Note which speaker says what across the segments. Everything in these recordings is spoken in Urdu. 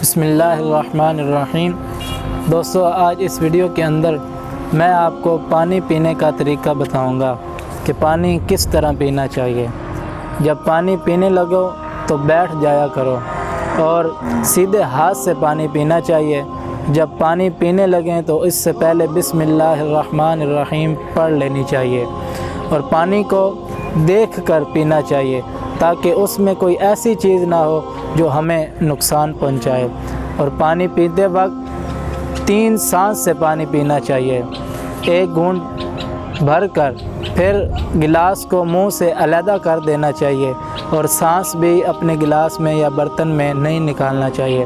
Speaker 1: بسم اللہ الرحمن الرحیم۔ دوستو، آج اس ویڈیو کے اندر میں آپ کو پانی پینے کا طریقہ بتاؤں گا کہ پانی کس طرح پینا چاہیے۔ جب پانی پینے لگو تو بیٹھ جایا کرو اور سیدھے ہاتھ سے پانی پینا چاہیے۔ جب پانی پینے لگیں تو اس سے پہلے بسم اللہ الرحمن الرحیم پڑھ لینی چاہیے اور پانی کو دیکھ کر پینا چاہیے تاکہ اس میں کوئی ایسی چیز نہ ہو جو ہمیں نقصان پہنچائے۔ اور پانی پیتے وقت 3 سانس سے پانی پینا چاہیے، 1 گھونٹ بھر کر پھر گلاس کو منہ سے علیحدہ کر دینا چاہیے اور سانس بھی اپنے گلاس میں یا برتن میں نہیں نکالنا چاہیے۔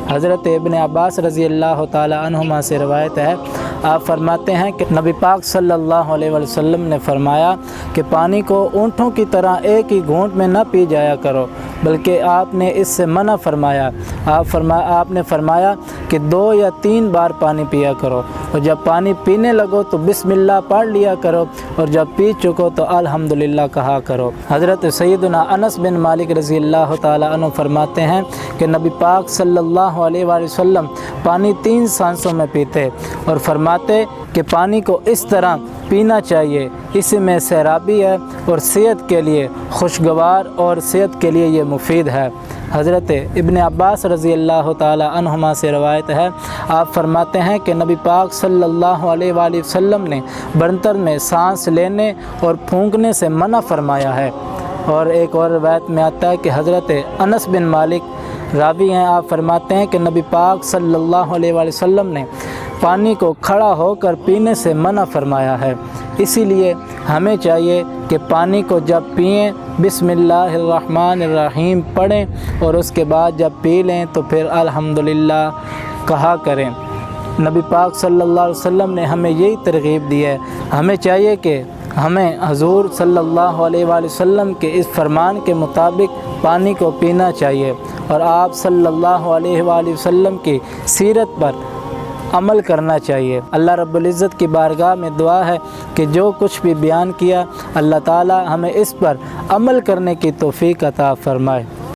Speaker 1: حضرت ابن عباس رضی اللہ تعالی عنہما سے روایت ہے، آپ فرماتے ہیں کہ نبی پاک صلی اللہ علیہ وسلم نے فرمایا کہ پانی کو اونٹوں کی طرح ایک ہی گھونٹ میں نہ پی جایا کرو، بلکہ آپ نے اس سے منع فرمایا۔ آپ نے فرمایا کہ 2 یا 3 بار پانی پیا کرو اور جب پانی پینے لگو تو بسم اللہ پڑھ لیا کرو اور جب پی چکو تو الحمدللہ کہا کرو۔ حضرت سیدنا انس بن مالک رضی اللہ تعالی عنہ فرماتے ہیں کہ نبی پاک صلی اللہ علیہ وسلم پانی 3 سانسوں میں پیتے اور فرماتے کہ پانی کو اس طرح پینا چاہیے، اس میں سیرابی ہے اور صحت کے لیے خوشگوار اور صحت کے لیے یہ مفید ہے۔ حضرت ابن عباس رضی اللہ تعالی عنہما سے روایت ہے، آپ فرماتے ہیں کہ نبی پاک صلی اللہ علیہ وآلہ وسلم نے برتن میں سانس لینے اور پھونکنے سے منع فرمایا ہے۔ اور ایک اور روایت میں آتا ہے کہ حضرت انس بن مالک راوی ہیں، آپ فرماتے ہیں کہ نبی پاک صلی اللہ علیہ وآلہ وسلم نے پانی کو کھڑا ہو کر پینے سے منع فرمایا ہے۔ اسی لیے ہمیں چاہیے کہ پانی کو جب پئیں بسم اللہ الرحمن الرحیم پڑھیں اور اس کے بعد جب پی لیں تو پھر الحمدللہ کہا کریں۔ نبی پاک صلی اللہ علیہ وسلم نے ہمیں یہی ترغیب دی ہے۔ ہمیں چاہیے کہ ہمیں حضور صلی اللہ علیہ وآلہ وسلم کے اس فرمان کے مطابق پانی کو پینا چاہیے اور آپ صلی اللہ علیہ وآلہ وسلم کی سیرت پر عمل کرنا چاہیے۔ اللہ رب العزت کی بارگاہ میں دعا ہے کہ جو کچھ بھی بیان کیا اللہ تعالی ہمیں اس پر عمل کرنے کی توفیق عطا فرمائے۔